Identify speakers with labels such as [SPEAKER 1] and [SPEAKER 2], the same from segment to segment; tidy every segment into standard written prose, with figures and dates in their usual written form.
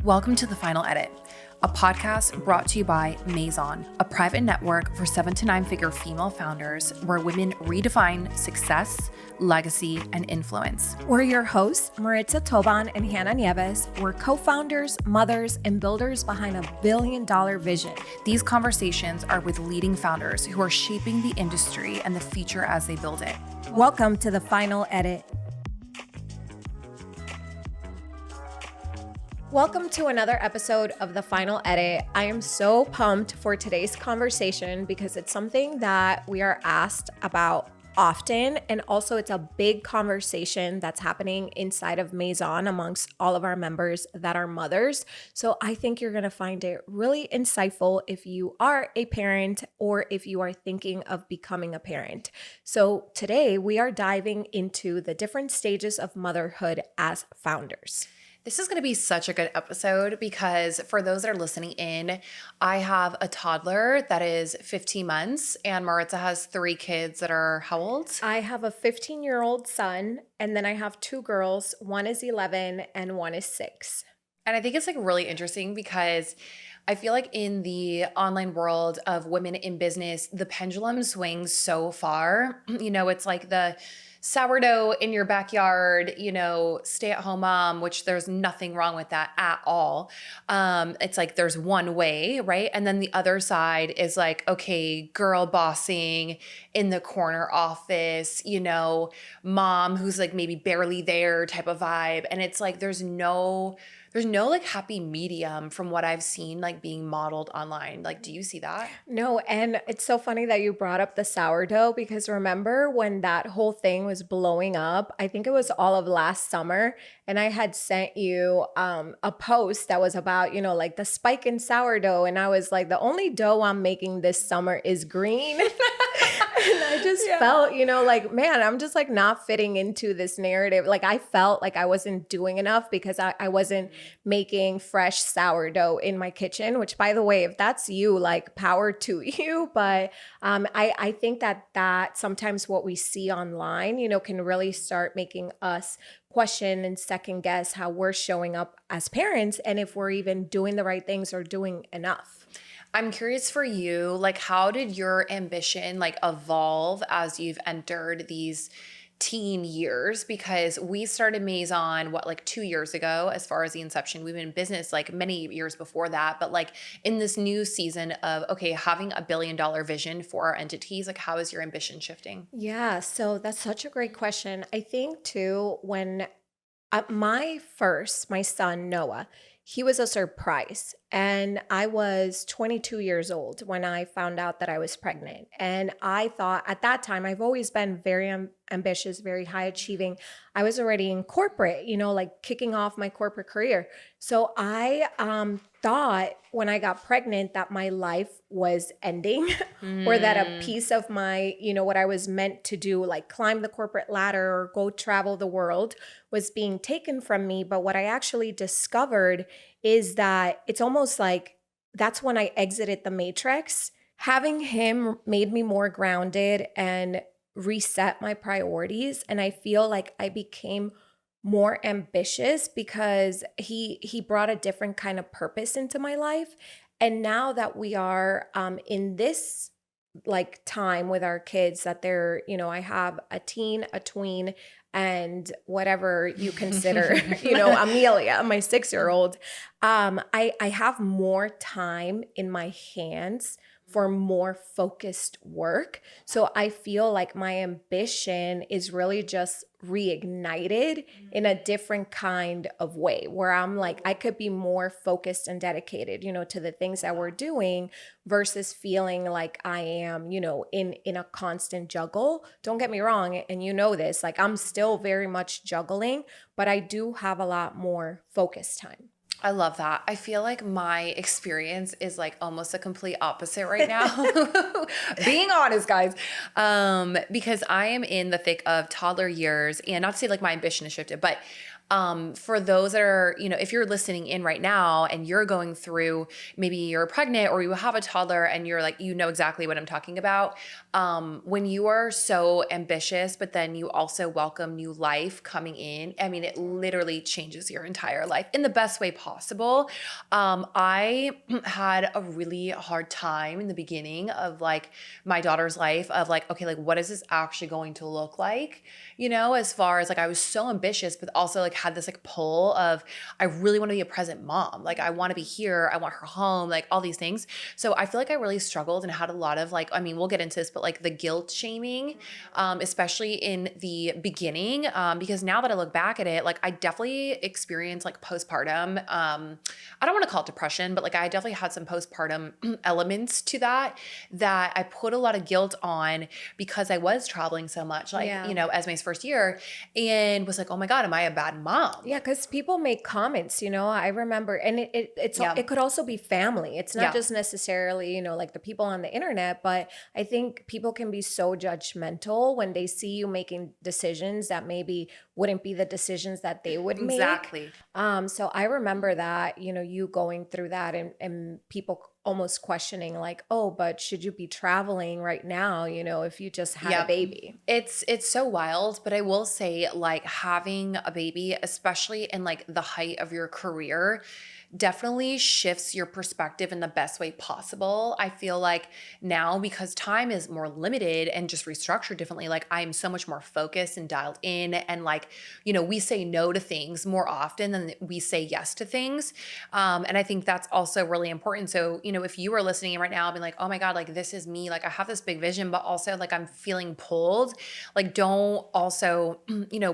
[SPEAKER 1] Welcome to The Final Edit, a podcast brought to you by Maison, a private network for 7 to 9 figure female founders where women redefine success, legacy, and influence.
[SPEAKER 2] We're your hosts, Maritza and Hannah Nieves. We're co-founders, mothers, and builders behind a billion-dollar vision.
[SPEAKER 1] These conversations are with leading founders who are shaping the industry and the future as they build it.
[SPEAKER 2] Welcome to The Final Edit. Welcome to another episode of The Final Edit. I am so pumped for today's conversation because it's something that we are asked about often, and also it's a big conversation that's happening inside of Maison amongst all of our members that are mothers. So I think you're going to find it really insightful if you are a parent or if you are thinking of becoming a parent. So today we are diving into the different stages of motherhood as founders.
[SPEAKER 1] This is going to be such a good episode because for those that are listening in, I have a toddler that is 15 months and Maritza has 3 kids that are how old?
[SPEAKER 2] I have a 15-year-old son, and then I have 2 girls. One is 11 and one is 6.
[SPEAKER 1] And I think it's like really interesting because I feel like in the online world of women in business, the pendulum swings so far. You know, it's like the sourdough in your backyard, you know, stay-at-home mom, which there's nothing wrong with that at all. It's like there's one way, right? And then the other side is like, okay, girl bossing in the corner office, you know, mom who's like maybe barely there type of vibe. And it's like there's no like happy medium from what I've seen like being modeled online. Like, do you see that?
[SPEAKER 2] No, and it's so funny that you brought up the sourdough because remember when that whole thing was blowing up? I think it was all of last summer, and I had sent you a post that was about, you know, like the spike in sourdough, and I was like, the only dough I'm making this summer is green. And I just felt, you know, like, man, I'm just like not fitting into this narrative. Like I felt like I wasn't doing enough because I wasn't making fresh sourdough in my kitchen, which by the way, if that's you, like power to you. But I think that sometimes what we see online, you know, can really start making us question and second guess how we're showing up as parents and if we're even doing the right things or doing enough.
[SPEAKER 1] I'm curious for you, like how did your ambition like evolve as you've entered these teen years? Because we started Maison, like 2 years ago, as far as the inception. We've been in business like many years before that, but like in this new season of, okay, having a $1 billion vision for our entities, like how is your ambition shifting?
[SPEAKER 2] Yeah, so that's such a great question. I think too, when my son, Noah, he was a surprise. And I was 22 years old when I found out that I was pregnant. And I thought at that time, I've always been very ambitious, very high achieving. I was already in corporate, you know, like kicking off my corporate career. So I thought when I got pregnant that my life was ending or that a piece of my, you know, what I was meant to do, like climb the corporate ladder or go travel the world was being taken from me. But what I actually discovered is that it's almost like that's when I exited the matrix. Having him made me more grounded and reset my priorities. And I feel like I became more ambitious because he brought a different kind of purpose into my life. And now that we are in this like time with our kids that they're, you know, I have a teen, a tween, and whatever you consider, you know, Amelia, my 6-year-old, I have more time in my hands for more focused work. So I feel like my ambition is really just reignited in a different kind of way where I'm like, I could be more focused and dedicated, you know, to the things that we're doing versus feeling like I am, you know, in a constant juggle. Don't get me wrong. And you know this, like I'm still very much juggling, but I do have a lot more focus time.
[SPEAKER 1] I love that. I feel like my experience is like almost a complete opposite right now. Being honest, guys. Because I am in the thick of toddler years, and not to say like my ambition has shifted, but For those that are, if you're listening in right now and you're going through, maybe you're pregnant or you have a toddler and you're like, you know exactly what I'm talking about. When you are so ambitious, but then you also welcome new life coming in, I mean, it literally changes your entire life in the best way possible. I had a really hard time in the beginning of like my daughter's life of like, okay, like what is this actually going to look like? As far as like I was so ambitious, but also like had this like pull of I really want to be a present mom. Like I want to be here, I want her home, like all these things. So I feel like I really struggled and had a lot of like, I mean, we'll get into this, but like the guilt shaming, especially in the beginning, because now that I look back at it, like I definitely experienced like postpartum. I don't want to call it depression, but like I definitely had some postpartum elements to that I put a lot of guilt on because I was traveling so much, like,
[SPEAKER 2] Yeah.
[SPEAKER 1] as my first year, and was like, oh my God, am I a bad mom?
[SPEAKER 2] Yeah, because people make comments, I remember, and
[SPEAKER 1] Yeah.
[SPEAKER 2] it could also be family. It's not
[SPEAKER 1] Yeah.
[SPEAKER 2] just necessarily, like the people on the internet, but I think people can be so judgmental when they see you making decisions that maybe wouldn't be the decisions that they would make.
[SPEAKER 1] Exactly.
[SPEAKER 2] So I remember that, you going through that and people almost questioning like, oh, but should you be traveling right now, if you just had a
[SPEAKER 1] Yep.
[SPEAKER 2] baby?
[SPEAKER 1] It's so wild, but I will say like having a baby, especially in like the height of your career, definitely shifts your perspective in the best way possible. I feel like now because time is more limited and just restructured differently, like I'm so much more focused and dialed in and like, we say no to things more often than we say yes to things. And I think that's also really important. So, if you are listening right now, being like, oh my God, like this is me, like I have this big vision, but also like I'm feeling pulled, like don't also,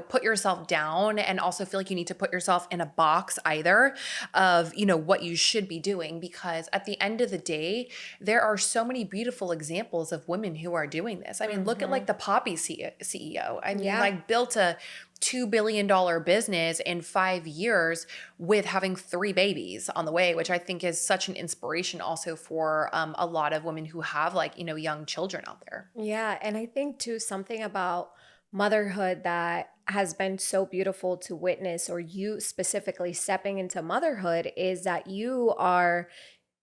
[SPEAKER 1] put yourself down and also feel like you need to put yourself in a box either of, what you should be doing. Because at the end of the day, there are so many beautiful examples of women who are doing this. I mean, look at like
[SPEAKER 2] Hmm.
[SPEAKER 1] the Poppy CEO. I mean,
[SPEAKER 2] Yeah.
[SPEAKER 1] like built a $2 billion business in 5 years with having 3 babies on the way, which I think is such an inspiration also for a lot of women who have like, young children out there.
[SPEAKER 2] Yeah, and I think too something about motherhood that has been so beautiful to witness, or you specifically stepping into motherhood, is that you are,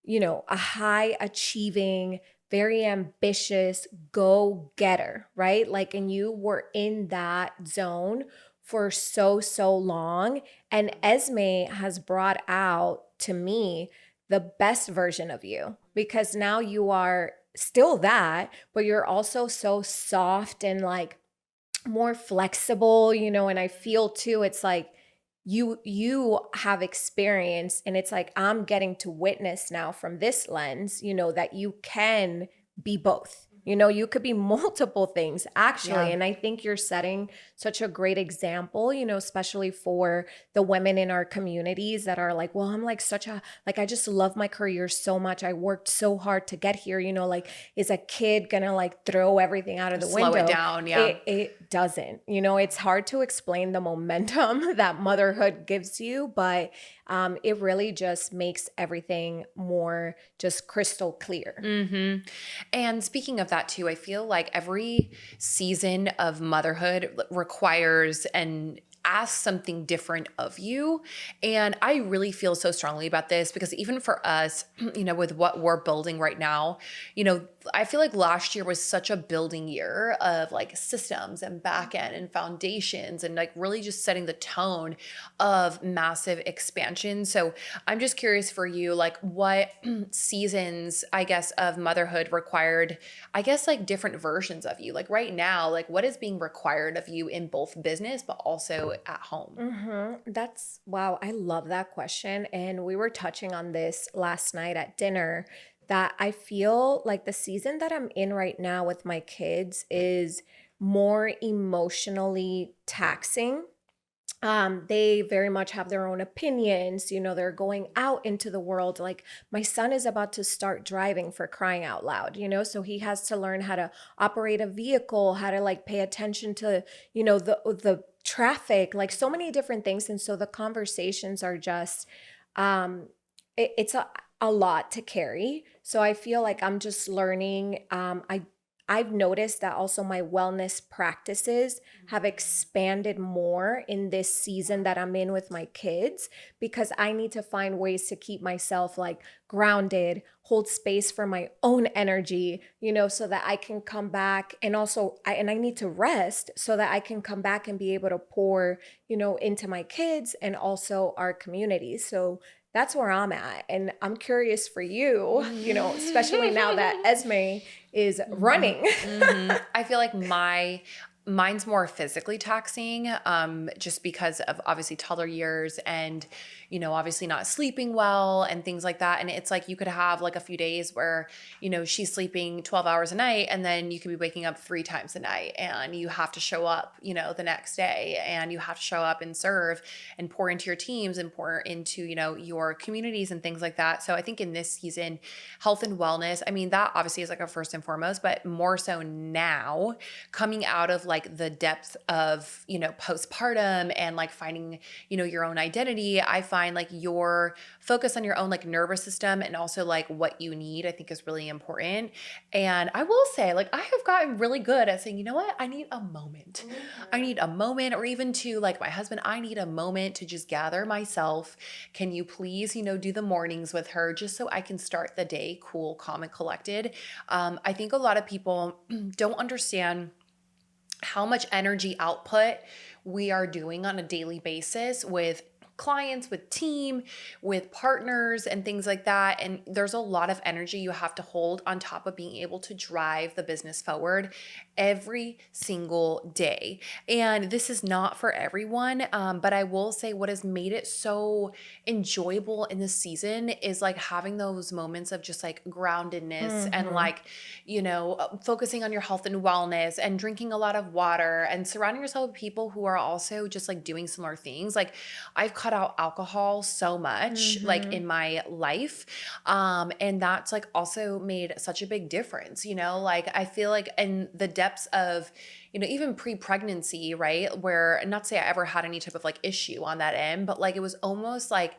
[SPEAKER 2] a high achieving, very ambitious go getter, right? Like, and you were in that zone for so, so long. And Esme has brought out to me the best version of you because now you are still that, but you're also so soft and like more flexible, and I feel too it's like you have experience, and it's like I'm getting to witness now from this lens, that you can be both. You could be multiple things actually,
[SPEAKER 1] Yeah.
[SPEAKER 2] and I think you're setting such a great example, especially for the women in our communities that are like, well, I'm like such a like I just love my career so much. I worked so hard to get here, like is a kid gonna like throw everything out of the
[SPEAKER 1] Slow it
[SPEAKER 2] window?
[SPEAKER 1] down. Yeah.
[SPEAKER 2] It doesn't. It's hard to explain the momentum that motherhood gives you, but it really just makes everything more just crystal clear.
[SPEAKER 1] And speaking of that too, I feel like every season of motherhood requires and asks something different of you. And I really feel so strongly about this because even for us, with what we're building right now, I feel like last year was such a building year of like systems and back end and foundations and like really just setting the tone of massive expansion. So I'm just curious for you, like what seasons, I guess, of motherhood required, I guess, like different versions of you. Like right now, like what is being required of you in both business, but also at home?
[SPEAKER 2] That's wow. I love that question. And we were touching on this last night at dinner that I feel like the season that I'm in right now with my kids is more emotionally taxing. They very much have their own opinions. They're going out into the world. Like my son is about to start driving, for crying out loud, so he has to learn how to operate a vehicle, how to like pay attention to, the traffic, like so many different things. And so the conversations are just, um, it's a lot to carry. So I feel like I'm just learning. I I've noticed that also my wellness practices have expanded more in this season that I'm in with my kids, because I need to find ways to keep myself like grounded, hold space for my own energy, so that I can come back, and also I need to rest so that I can come back and be able to pour, into my kids and also our community. So that's where I'm at. And I'm curious for you, especially now that Esme is
[SPEAKER 1] Mhm,
[SPEAKER 2] running.
[SPEAKER 1] mhm. I feel like mine's more physically taxing, just because of obviously toddler years and, obviously not sleeping well and things like that. And it's like you could have like a few days where, she's sleeping 12 hours a night and then you could be waking up 3 times a night and you have to show up, the next day and you have to show up and serve and pour into your teams and pour into, your communities and things like that. So I think in this season, health and wellness, I mean, that obviously is like a first and foremost, but more so now coming out of like the depth of, postpartum and like finding, your own identity, I find like your focus on your own like nervous system and also like what you need, I think is really important. And I will say, like, I have gotten really good at saying, you know what, I need a moment. I need a moment, or even to like my husband, I need a moment to just gather myself. Can you please, do the mornings with her just so I can start the day cool, calm, and collected? I think a lot of people don't understand how much energy output we are doing on a daily basis with clients, with team, with partners, and things like that. And there's a lot of energy you have to hold on top of being able to drive the business forward every single day. And this is not for everyone, but I will say what has made it so enjoyable in this season is like having those moments of just like groundedness and
[SPEAKER 2] Hmm.
[SPEAKER 1] like, focusing on your health and wellness and drinking a lot of water and surrounding yourself with people who are also just like doing similar things. Like I've cut out alcohol so much like
[SPEAKER 2] Hmm.
[SPEAKER 1] in my life. And that's like also made such a big difference, like I feel like in the depths of, even pre-pregnancy, right? Where not to say I ever had any type of like issue on that end, but like it was almost like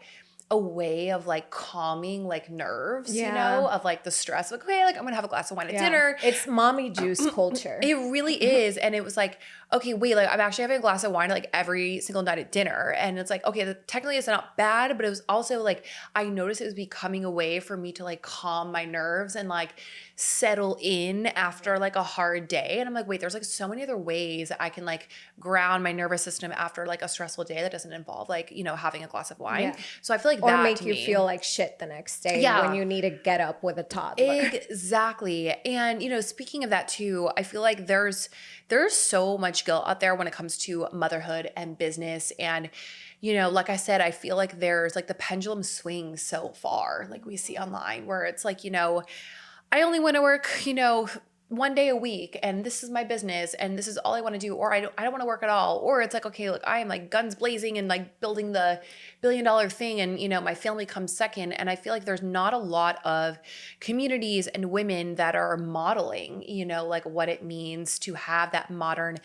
[SPEAKER 1] a way of like calming like nerves,
[SPEAKER 2] Yeah.
[SPEAKER 1] of like the stress. Like, okay, like I'm gonna have a glass of wine at
[SPEAKER 2] Yeah.
[SPEAKER 1] dinner.
[SPEAKER 2] It's mommy juice culture.
[SPEAKER 1] It really is. And it was like, okay, wait, like I'm actually having a glass of wine like every single night at dinner. And it's like, okay, technically it's not bad, but it was also like, I noticed it was becoming a way for me to like calm my nerves and like settle in after like a hard day. And I'm like, wait, there's like so many other ways I can like ground my nervous system after like a stressful day that doesn't involve like, having a glass of wine.
[SPEAKER 2] Yeah.
[SPEAKER 1] So I feel like
[SPEAKER 2] Or
[SPEAKER 1] that to
[SPEAKER 2] make you
[SPEAKER 1] me,
[SPEAKER 2] feel like shit the next day when
[SPEAKER 1] yeah.
[SPEAKER 2] you need to get up with a toddler.
[SPEAKER 1] Exactly. And speaking of that too, I feel like there's so much guilt out there when it comes to motherhood and business. And like I said, I feel like there's like the pendulum swings so far, like we see online, where it's like, I only want to work, 1 day a week and this is my business and this is all I want to do, or I don't want to work at all. Or it's like, okay, look, I am like guns blazing and like building the $1 billion thing and my family comes second. And I feel like there's not a lot of communities and women that are modeling, like what it means to have that modern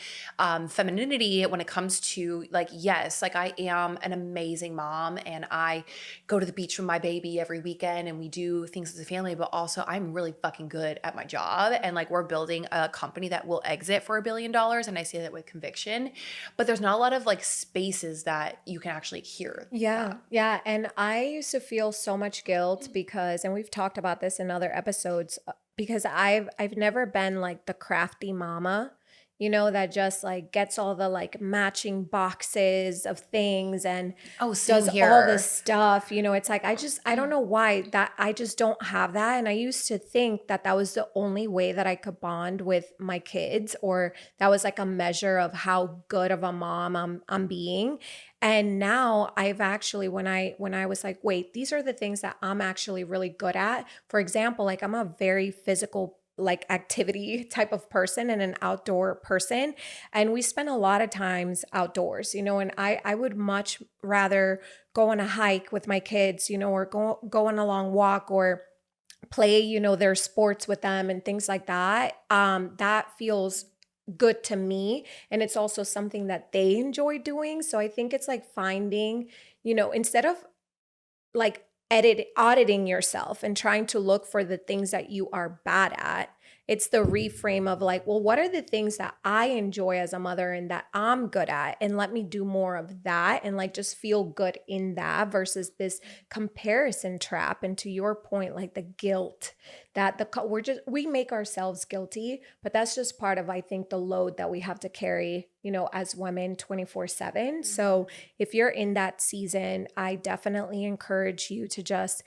[SPEAKER 1] femininity when it comes to like, yes, like I am an amazing mom and I go to the beach with my baby every weekend and we do things as a family, but also I'm really fucking good at my job. And like we're building a company that will exit for $1 billion. And I say that with conviction, but there's not a lot of like spaces that you can actually hear
[SPEAKER 2] Yeah,
[SPEAKER 1] that.
[SPEAKER 2] yeah. And I used to feel so much guilt because, and we've talked about this in other episodes, because I've never been like the crafty mama, that just like gets all the like matching boxes of things and
[SPEAKER 1] Oh, same
[SPEAKER 2] does all this
[SPEAKER 1] here.
[SPEAKER 2] stuff. It's like I don't know why that I just don't have that. And I used to think that that was the only way that I could bond with my kids, or that was like a measure of how good of a mom I'm being. And now I've actually, when I was like, wait, these are the things that I'm actually really good at. For example, like I'm a very physical like activity type of person and an outdoor person, and we spend a lot of times outdoors, and I would much rather go on a hike with my kids, or go on a long walk, or play, their sports with them and things like that. That feels good to me. And it's also something that they enjoy doing. So I think it's like finding, instead of like auditing yourself and trying to look for the things that you are bad at, it's the reframe of like, well, what are the things that I enjoy as a mother and that I'm good at? And let me do more of that and like just feel good in that versus this comparison trap. And to your point, like the guilt that we make ourselves guilty, but that's just part of, I think, the load that we have to carry, as women 24/7. So if you're in that season, I definitely encourage you to just,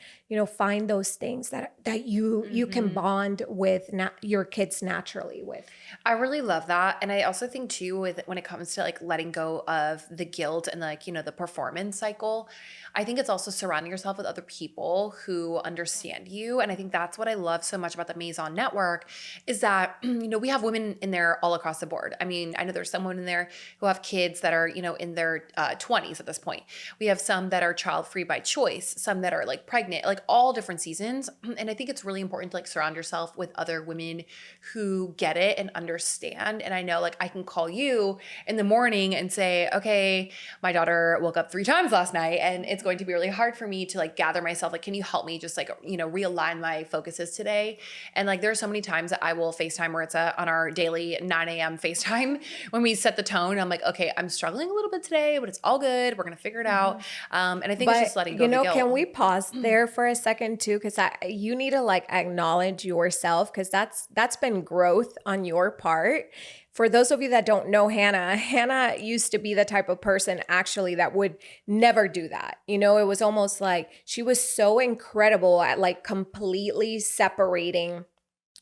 [SPEAKER 2] find those things that you can bond with your kids naturally with.
[SPEAKER 1] I really love that. And I also think too, with when it comes to like letting go of the guilt and like, the performance cycle, I think it's also surrounding yourself with other people who understand you. And I think that's what I love so much about the Maison Network is that, we have women in there all across the board. I mean, I know there's someone in there who have kids that are, in their 20s at this point. We have some that are child free by choice, some that are like pregnant, like all different seasons. And I think it's really important to like surround yourself with other women who get it and understand. And I know like I can call you in the morning and say, okay, my daughter woke up 3 times last night and it's going to be really hard for me to like gather myself. Like, can you help me just like, realign my focuses today? And like, there are so many times that I will FaceTime Maritza on our daily 9 a.m. FaceTime when we set the tone. I'm like, okay, I'm struggling a little bit today, but it's all good. We're going to figure it out. And I think it's just letting go of the guilt.
[SPEAKER 2] Can we pause there for a second too? Cause you need to like acknowledge yourself. Cause that's been growth on your part. For those of you that don't know Hannah used to be the type of person actually that would never do that. It was almost like she was so incredible at like completely separating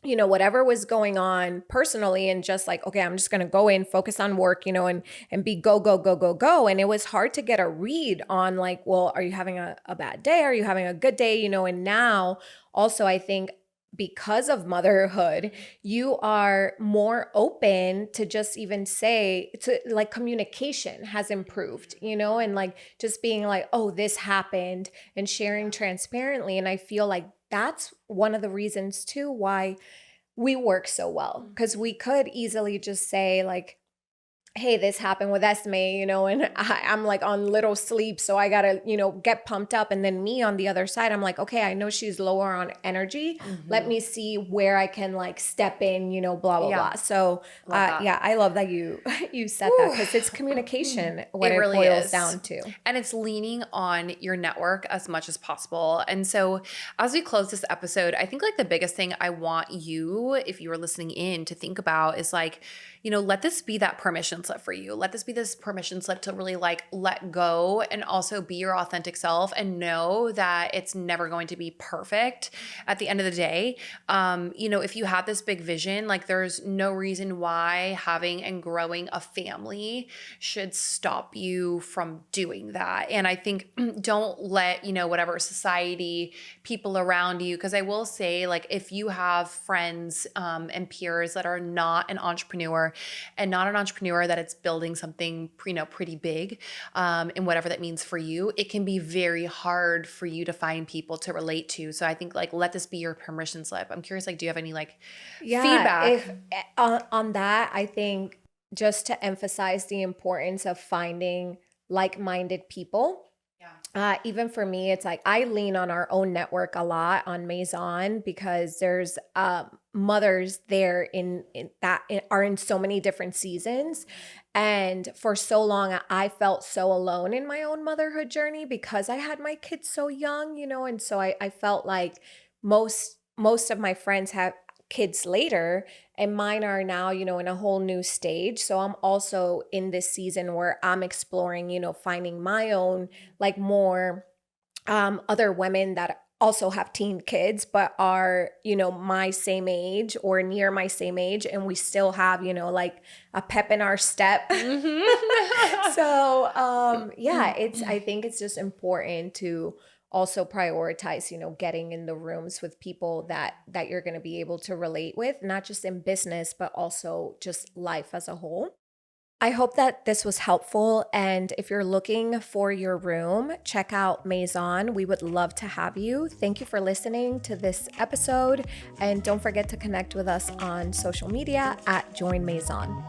[SPEAKER 2] whatever was going on personally and just like, okay, I'm just going to go in, focus on work, and be go, go, go, go, go. And it was hard to get a read on like, well, are you having a bad day? Are you having a good day? And now also I think because of motherhood, you are more open to just even say to like communication has improved, and like just being like, oh, this happened and sharing transparently. And I feel like that's one of the reasons too why we work so well, because we could easily just say like, hey, this happened with Esme, and I'm like on little sleep. So I got to, get pumped up. And then me on the other side, I'm like, okay, I know she's lower on energy. Let me see where I can like step in, blah, blah, blah. So I love that you said that because it's communication, what it really boils down to.
[SPEAKER 1] And it's leaning on your network as much as possible. And so as we close this episode, I think like the biggest thing I want you, if you are listening in, to think about is like, let this be that permission slip for you. Let this be this permission slip to really like let go and also be your authentic self and know that it's never going to be perfect at the end of the day. If you have this big vision, like there's no reason why having and growing a family should stop you from doing that. And I think don't let, whatever society, people around you, because I will say like if you have friends and peers that are not an entrepreneur and not an entrepreneur that it's building something, pretty big, and whatever that means for you, it can be very hard for you to find people to relate to. So I think like, let this be your permission slip. I'm curious, like, do you have any like feedback?
[SPEAKER 2] On that, I think just to emphasize the importance of finding like-minded people. Even for me, it's like I lean on our own network a lot on Maison because there's mothers there that are in so many different seasons. And for so long, I felt so alone in my own motherhood journey because I had my kids so young, and so I felt like most of my friends have kids later and mine are now, in a whole new stage. So I'm also in this season where I'm exploring, finding my own like more other women that also have teen kids, but are, my same age or near my same age. And we still have, like a pep in our step. So I think it's just important to also prioritize, getting in the rooms with people that you're going to be able to relate with, not just in business, but also just life as a whole. I hope that this was helpful. And if you're looking for your room, check out Maison. We would love to have you. Thank you for listening to this episode. And don't forget to connect with us on social media at Join Maison.